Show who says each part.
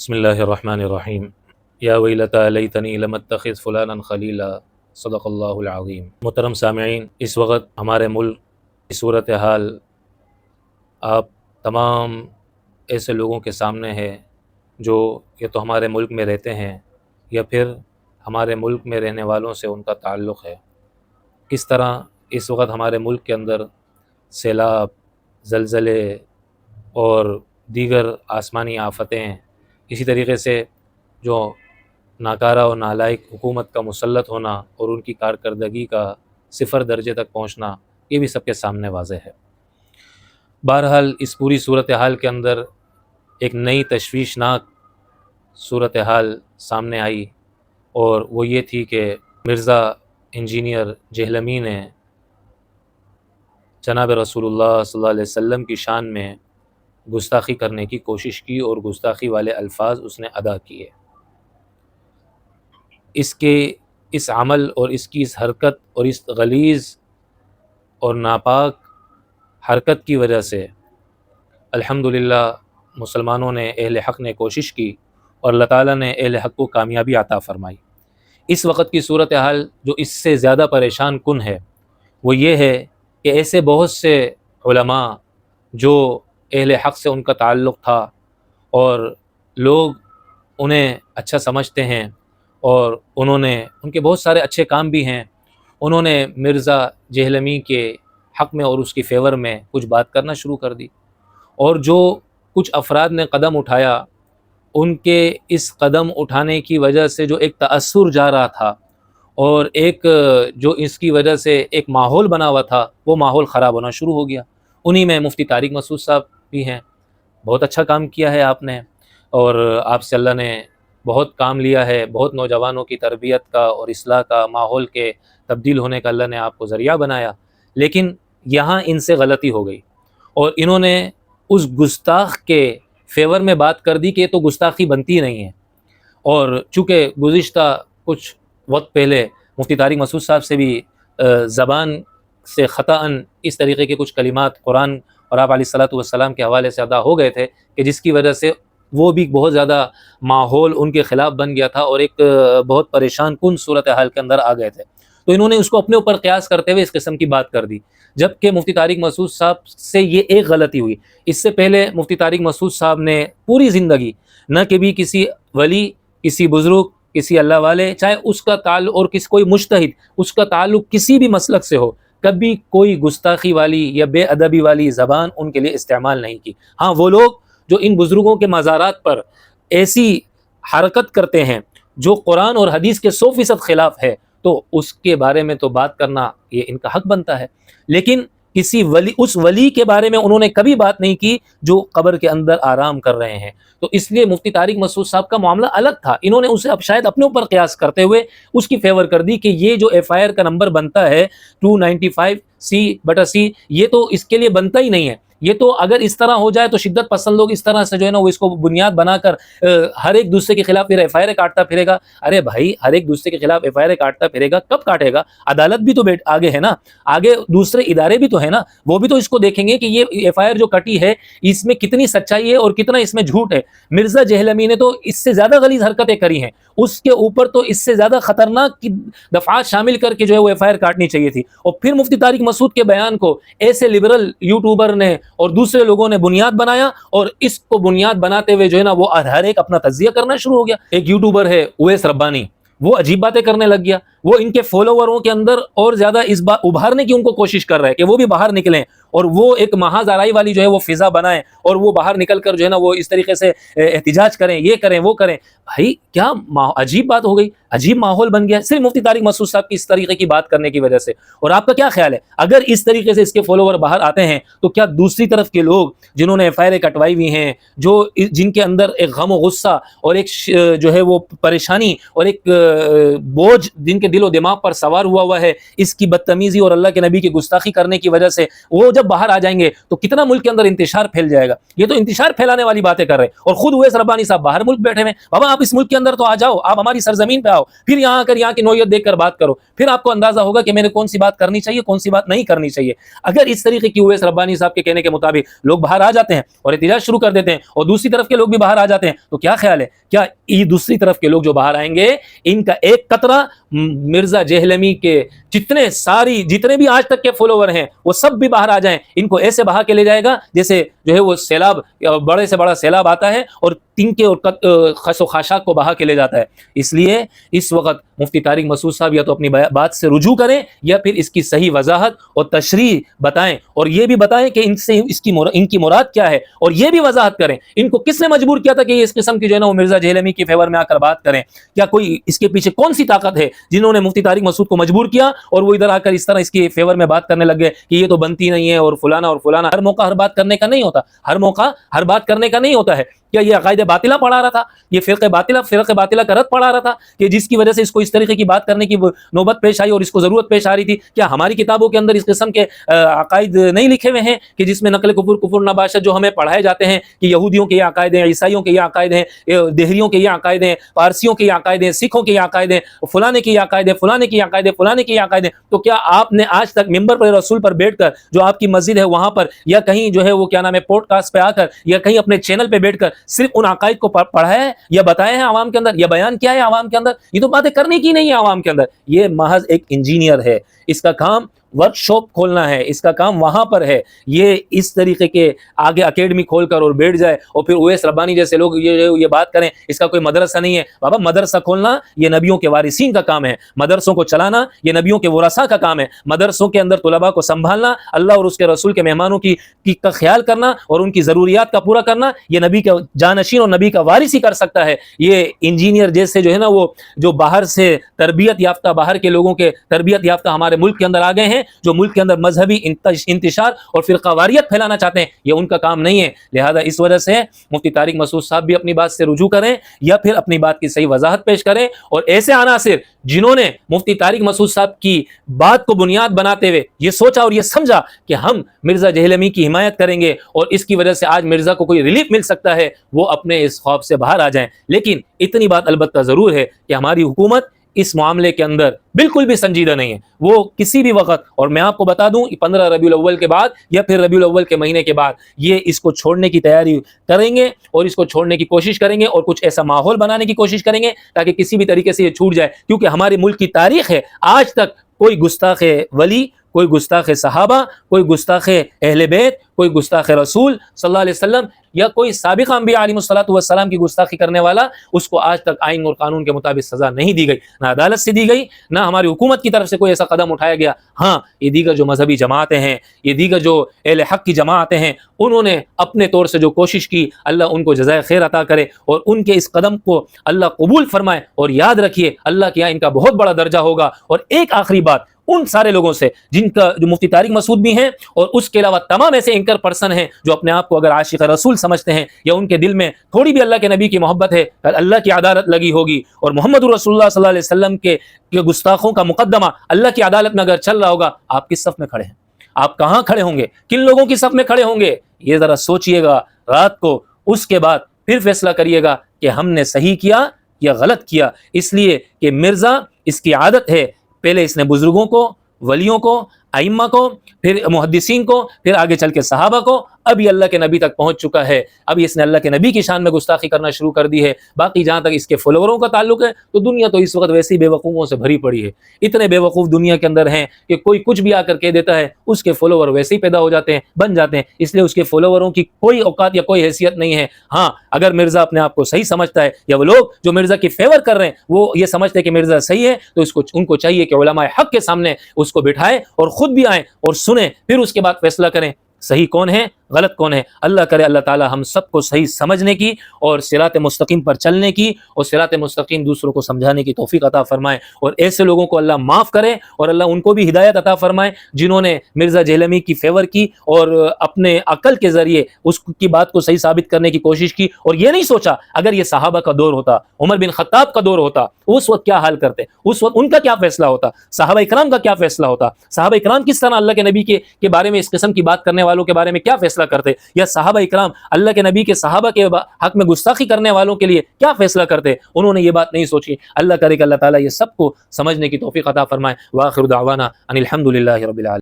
Speaker 1: بسم اللہ الرحمن الرحیم یا ویلتا لیتنی لم اتخذ فلانا خلیلا صدق اللہ العظیم۔ محترم سامعین، اس وقت ہمارے ملک کی صورتحال آپ تمام ایسے لوگوں کے سامنے ہے جو یا تو ہمارے ملک میں رہتے ہیں یا پھر ہمارے ملک میں رہنے والوں سے ان کا تعلق ہے۔ کس طرح اس وقت ہمارے ملک کے اندر سیلاب، زلزلے اور دیگر آسمانی آفتیں، اسی طریقے سے جو ناکارہ و نالائق حکومت کا مسلط ہونا اور ان کی کارکردگی کا صفر درجے تک پہنچنا، یہ بھی سب کے سامنے واضح ہے۔ بہرحال اس پوری صورتحال کے اندر ایک نئی تشویشناک صورتحال سامنے آئی، اور وہ یہ تھی کہ مرزا انجینئر جہلمی نے جناب رسول اللہ صلی اللہ علیہ وسلم کی شان میں گستاخی کرنے کی کوشش کی اور گستاخی والے الفاظ اس نے ادا کیے۔ اس عمل اور اس کی اس حرکت اور اس غلیظ اور ناپاک حرکت کی وجہ سے الحمدللہ مسلمانوں نے، اہل حق نے کوشش کی اور اللہ تعالیٰ نے اہل حق کو کامیابی عطا فرمائی۔ اس وقت کی صورتحال جو اس سے زیادہ پریشان کن ہے وہ یہ ہے کہ ایسے بہت سے علماء جو اہل حق سے ان کا تعلق تھا اور لوگ انہیں اچھا سمجھتے ہیں اور ان کے بہت سارے اچھے کام بھی ہیں، انہوں نے مرزا جہلمی کے حق میں اور اس کی فیور میں کچھ بات کرنا شروع کر دی، اور جو کچھ افراد نے قدم اٹھایا، ان کے اس قدم اٹھانے کی وجہ سے جو ایک تأثر جا رہا تھا اور ایک جو اس کی وجہ سے ایک ماحول بنا ہوا تھا، وہ ماحول خراب ہونا شروع ہو گیا۔ انہی میں مفتی طارق مسعود صاحب بھی ہیں۔ بہت اچھا کام کیا ہے آپ نے، اور آپ سے اللہ نے بہت کام لیا ہے، بہت نوجوانوں کی تربیت کا اور اصلاح کا، ماحول کے تبدیل ہونے کا اللہ نے آپ کو ذریعہ بنایا، لیکن یہاں ان سے غلطی ہو گئی اور انہوں نے اس گستاخ کے فیور میں بات کر دی کہ یہ تو گستاخی بنتی نہیں ہے۔ اور چونکہ گزشتہ کچھ وقت پہلے مفتی طارق مسعود صاحب سے بھی زبان سے خطاً اس طریقے کے کچھ کلمات قرآن اور آپ علیہ الصلوۃ والسلام کے حوالے سے ادا ہو گئے تھے کہ جس کی وجہ سے وہ بھی بہت زیادہ ماحول ان کے خلاف بن گیا تھا اور ایک بہت پریشان کن صورتحال کے اندر آ گئے تھے۔ تو انہوں نے اس کو اپنے اوپر قیاس کرتے ہوئے اس قسم کی بات کر دی، جبکہ مفتی طارق مسعود صاحب سے یہ ایک غلطی ہوئی۔ اس سے پہلے مفتی طارق مسعود صاحب نے پوری زندگی نہ کبھی کسی ولی، کسی بزرگ، کسی اللہ والے، چاہے اس کا تعلق اور کوئی مجتہد اس کا تعلق کسی بھی مسلک سے ہو، کبھی کوئی گستاخی والی یا بے ادبی والی زبان ان کے لیے استعمال نہیں کی۔ ہاں، وہ لوگ جو ان بزرگوں کے مزارات پر ایسی حرکت کرتے ہیں جو قرآن اور حدیث کے 100% خلاف ہے، تو اس کے بارے میں تو بات کرنا یہ ان کا حق بنتا ہے، لیکن کسی ولی، اس ولی کے بارے میں انہوں نے کبھی بات نہیں کی جو قبر کے اندر آرام کر رہے ہیں۔ تو اس لیے مفتی طارق مسعود صاحب کا معاملہ الگ تھا، انہوں نے اسے اب شاید اپنے اوپر قیاس کرتے ہوئے اس کی فیور کر دی کہ یہ جو ایف آئی آر کا نمبر بنتا ہے 295C/C، یہ تو اس کے لیے بنتا ہی نہیں ہے۔ یہ تو اگر اس طرح ہو جائے تو شدت پسند لوگ اس طرح سے جو ہے نا وہ اس کو بنیاد بنا کر ہر ایک دوسرے کے خلاف پھر ایف آئی آر کاٹتا پھرے گا۔ ارے بھائی، ہر ایک دوسرے کے خلاف ایف آئی آر کاٹتا پھرے گا، کب کاٹے گا؟ عدالت بھی تو آگے ہے نا، آگے دوسرے ادارے بھی تو ہے نا، وہ بھی تو اس کو دیکھیں گے کہ یہ ایف آئی آر جو کٹی ہے اس میں کتنی سچائی ہے اور کتنا اس میں جھوٹ ہے۔ مرزا جہلمی نے تو اس سے زیادہ غلیظ حرکتیں کری ہیں، اس کے اوپر تو اس سے زیادہ خطرناک کی دفعات شامل کر کے جو ہے وہ ایف آئی آر کاٹنی چاہیے تھی، اور پھر مفتی طارق مسعود کے بیان کو ایسے لبرل یوٹیوبر نے اور دوسرے لوگوں نے بنیاد بنایا، اور اس کو بنیاد بناتے ہوئے جو ہے نا وہ ہر ایک اپنا تجزیہ کرنا شروع ہو گیا۔ ایک یوٹیوبر ہے اویس ربانی، وہ عجیب باتیں کرنے لگ گیا، وہ ان کے فالووروں کے اندر اور زیادہ اس بات ابھارنے کی ان کو کوشش کر رہا ہے کہ وہ بھی باہر نکلیں اور وہ ایک محاذ آرائی والی جو ہے وہ فضا بنائیں اور وہ باہر نکل کر جو ہے نا وہ اس طریقے سے احتجاج کریں، یہ کریں وہ کریں۔ بھائی کیا عجیب بات ہو گئی، عجیب ماحول بن گیا صرف مفتی طارق مسعود صاحب کی اس طریقے کی بات کرنے کی وجہ سے۔ اور آپ کا کیا خیال ہے، اگر اس طریقے سے اس کے فالوور باہر آتے ہیں تو کیا دوسری طرف کے لوگ جنہوں نے ایف آئی آر کٹوائی ہوئی ہیں، جن کے اندر ایک غم و غصہ اور ایک جو ہے وہ پریشانی اور ایک بوجھ جن کے دل و دماغ پر سوار ہوا ہے اس کی بدتمیزی اور اللہ کے نبی کی گستاخی کرنے کی وجہ سے، وہ جب جب باہر آ جائیں گے تو کتنا ملک کے اندر انتشار پھیل جائے گا. یہ تو انتشار پھیلانے والی باتیں کر رہے ہیں, اور خود اویس ربانی صاحب باہر ملک بیٹھے ہوئے. بابا آپ اس ملک کے اندر تو آ جاؤ, آپ ہماری سرزمین پہ آؤ, پھر یہاں آ کر یہاں کی نوعیت دیکھ کر بات کرو, پھر آپ کو اندازہ ہوگا کہ میں نے کون سی بات کرنی چاہیے, کون سی بات نہیں کرنی چاہیے. اگر اس طریقے کی اویس ربانی صاحب کے کہنے کے مطابق لوگ باہر آ جاتے ہیں اور احتجاج شروع کر دیتے ہیں, اور دوسری طرف کے لوگ بھی باہر آ جاتے ہیں, تو کیا خیال ہے, کیا یہ دوسری طرف کے لوگ جو باہر آئیں گے ان کا ایک قطرہ مرزا جہلمی کے جتنے بھی آج تک کے فالوور ہیں وہ سب بھی باہر آ جائیں, ان کو ایسے بہا کے لے جائے گا جیسے جو ہے وہ سیلاب, بڑے سے بڑا سیلاب آتا ہے اور تنکے اور خس و خاشاک کو بہا کے لے جاتا ہے. اس لیے اس وقت مفتی طارق مسعود صاحب یا تو اپنی بات سے رجوع کریں یا پھر اس کی صحیح وضاحت اور تشریح بتائیں, اور یہ بھی بتائیں کہ ان کی مراد کیا ہے, اور یہ بھی وضاحت کریں ان کو کس نے مجبور کیا تھا کہ یہ اس قسم کی جو ہے نا وہ مرزا جہلمی کی فیور میں آ کر بات کریں. کیا کوئی اس کے پیچھے کون سی طاقت ہے جنہوں نے مفتی طارق مسعود کو مجبور کیا اور وہ ادھر آ کر اس طرح اس کی فیور میں بات کرنے لگ گئے کہ یہ تو بنتی نہیں ہے اور فلانا اور فلانا. ہر موقع ہر بات کرنے کا نہیں ہوتا, ہر موقع ہر بات کرنے کا نہیں ہوتا ہے. کیا یہ عقائد باطلہ پڑھا رہا تھا, یہ فرقہ باطلہ کا رد پڑھا رہا تھا کہ جس کی وجہ سے اس کو اس طریقے کی بات کرنے کی نوبت پیش آئی اور اس کو ضرورت پیش آ رہی تھی؟ کیا ہماری کتابوں کے اندر اس قسم کے عقائد نہیں لکھے ہوئے ہیں کہ جس میں نقل کفر نباشت جو ہمیں پڑھائے جاتے ہیں کہ یہودیوں کے یہ عقائد ہیں, عیسائیوں کے یہ عقائد ہیں, دہریوں کے یہ عقائد ہیں, پارسیوں کے یہ عقائد ہیں, سکھوں کے یہ عقائد ہیں, فلانے کے یہ عقائد ہیں, فلانے کے یہ عقائد ہیں, فلانے کے یہ عقائد ہیں. تو کیا آپ نے آج تک ممبر پر رسول پر بیٹھ کر جو آپ کی مسجد ہے وہاں پر یا کہیں جو ہے وہ کیا نام ہے پوڈ کاسٹ پہ آ کر یا کہیں اپنے چینل پہ بیٹھ کر صرف ان عقائد کو پڑھا ہے یا بتایا ہے عوام کے اندر یا بیان کیا ہے عوام کے اندر؟ یہ تو باتیں کرنے کی نہیں ہے عوام کے اندر. یہ محض ایک انجینئر ہے, اس کا کام ورک شاپ کھولنا ہے, اس کا کام وہاں پر ہے. یہ اس طریقے کے آگے اکیڈمی کھول کر اور بیٹھ جائے اور پھر اویس ربانی جیسے لوگ یہ بات کریں اس کا کوئی مدرسہ نہیں ہے. بابا مدرسہ کھولنا یہ نبیوں کے وارثین کا کام ہے, مدرسوں کو چلانا یہ نبیوں کے ورثاء کا کام ہے, مدرسوں کے اندر طلباء کو سنبھالنا, اللہ اور اس کے رسول کے مہمانوں کی کا خیال کرنا اور ان کی ضروریات کا پورا کرنا یہ نبی کا جانشین اور نبی کا وارث ہی کر سکتا ہے. یہ انجینئر جیسے جو ہے نا وہ جو باہر سے تربیت یافتہ باہر کے لوگوں کے تربیت یافتہ ہمارے ملک کے اندر آ گئے ہیں جو ملک کے اندر مذہبی انتشار اور فرقہ واریت پھیلانا چاہتے ہیں, یہ ان کا کام نہیں ہے. لہذا اس وجہ سے مفتی طارق مسعود صاحب بھی اپنی بات سے رجوع کریں یا پھر اپنی بات کی صحیح وضاحت پیش کریں, اور ایسے عناصر جنہوں نے مفتی طارق مسعود صاحب کی بات کو بنیاد بناتے ہوئے یہ سوچا اور یہ سمجھا کہ ہم مرزا جہلمی کی حمایت کریں گے اور اس کی وجہ سے آج مرزا کو کوئی ریلیف مل سکتا ہے, وہ اپنے اس خوف سے باہر آ جائیں. لیکن اتنی بات البتہ ضرور ہے کہ ہماری حکومت اس معاملے کے اندر بالکل بھی سنجیدہ نہیں ہے. وہ کسی بھی وقت, اور میں آپ کو بتا دوں 15 ربیع الاول کے بعد یا پھر ربیع الاول کے مہینے کے بعد یہ اس کو چھوڑنے کی تیاری کریں گے اور اس کو چھوڑنے کی کوشش کریں گے اور کچھ ایسا ماحول بنانے کی کوشش کریں گے تاکہ کسی بھی طریقے سے یہ چھوٹ جائے. کیونکہ ہمارے ملک کی تاریخ ہے آج تک کوئی گستاخ ولی, کوئی گستاخ صحابہ, کوئی گستاخ اہل بیت, کوئی گستاخ رسول صلی اللہ علیہ وسلم یا کوئی سابق انبیاء علیہ الصلوۃ والسلام کی گستاخی کرنے والا, اس کو آج تک آئین اور قانون کے مطابق سزا نہیں دی گئی, نہ عدالت سے دی گئی, نہ ہماری حکومت کی طرف سے کوئی ایسا قدم اٹھایا گیا. ہاں یہ دیگر جو مذہبی جماعتیں ہیں, یہ دیگر جو اہل حق کی جماعتیں ہیں, انہوں نے اپنے طور سے جو کوشش کی, اللہ ان کو جزائے خیر عطا کرے اور ان کے اس قدم کو اللہ قبول فرمائے. اور یاد رکھیے اللہ کے یہاں ان کا بہت بڑا درجہ ہوگا. اور ایک آخری بات ان سارے لوگوں سے جن کا جو مفتی طارق مسعود بھی ہیں اور اس کے علاوہ تمام ایسے اینکر پرسن ہیں جو اپنے آپ کو اگر عاشق رسول سمجھتے ہیں یا ان کے دل میں تھوڑی بھی اللہ کے نبی کی محبت ہے, اللہ کی عدالت لگی ہوگی اور محمد رسول اللہ صلی اللہ علیہ وسلم کے گستاخوں کا مقدمہ اللہ کی عدالت میں اگر چل رہا ہوگا, آپ کس صف میں کھڑے ہیں, آپ کہاں کھڑے ہوں گے, کن لوگوں کی صف میں کھڑے ہوں گے؟ یہ ذرا سوچئے گا رات کو, اس کے بعد پھر فیصلہ کریے گا کہ ہم نے صحیح کیا یا غلط کیا. اس لیے کہ مرزا اس کی عادت ہے, پہلے اس نے بزرگوں کو, ولیوں کو, ائمہ کو, پھر محدثین کو, پھر آگے چل کے صحابہ کو, اب یہ اللہ کے نبی تک پہنچ چکا ہے. اب اس نے اللہ کے نبی کی شان میں گستاخی کرنا شروع کر دی ہے. باقی جہاں تک اس کے فالووروں کا تعلق ہے تو دنیا تو اس وقت ویسی بے وقوفوں سے بھری پڑی ہے. اتنے بے وقوف دنیا کے اندر ہیں کہ کوئی کچھ بھی آ کر کہہ دیتا ہے, اس کے فالوور ویسے ہی پیدا ہو جاتے ہیں, بن جاتے ہیں. اس لیے اس کے فالووروں کی کوئی اوقات یا کوئی حیثیت نہیں ہے. ہاں اگر مرزا اپنے آپ کو صحیح سمجھتا ہے یا وہ لوگ جو مرزا کی فیور کر رہے ہیں وہ یہ سمجھتے ہیں کہ مرزا صحیح ہے, تو ان کو چاہیے کہ علماء حق کے سامنے اس کو بٹھائے اور خود بھی آئیں اور سنیں, پھر اس کے بعد فیصلہ کریں صحیح کون ہے غلط کون ہے۔ اللہ کرے اللہ تعالی ہم سب کو صحیح سمجھنے کی اور صراط مستقیم پر چلنے کی اور صراط مستقیم دوسروں کو سمجھانے کی توفیق عطا فرمائے، اور ایسے لوگوں کو اللہ معاف کرے اور اللہ ان کو بھی ہدایت عطا فرمائے جنہوں نے مرزا جہلمی کی فیور کی اور اپنے عقل کے ذریعے اس کی بات کو صحیح ثابت کرنے کی کوشش کی، اور یہ نہیں سوچا اگر یہ صحابہ کا دور ہوتا، عمر بن خطاب کا دور ہوتا، اس وقت کیا حال کرتے، اس وقت ان کا کیا فیصلہ ہوتا، صحابہ اکرام کا کیا فیصلہ ہوتا، صحابہ اکرام کس طرح اللہ کے نبی کے بارے میں اس قسم کی بات کرنے والوں کے بارے میں کیا فیصلہ کرتے، یا صحابہ اکرام اللہ کے نبی کے صحابہ کے حق میں گستاخی کرنے والوں کے لیے کیا فیصلہ کرتے، انہوں نے یہ بات نہیں سوچی۔ اللہ کرے کہ اللہ تعالیٰ یہ سب کو سمجھنے کی توفیق عطا فرمائے۔ وآخر دعوانا ان الحمد للہ رب العالمین۔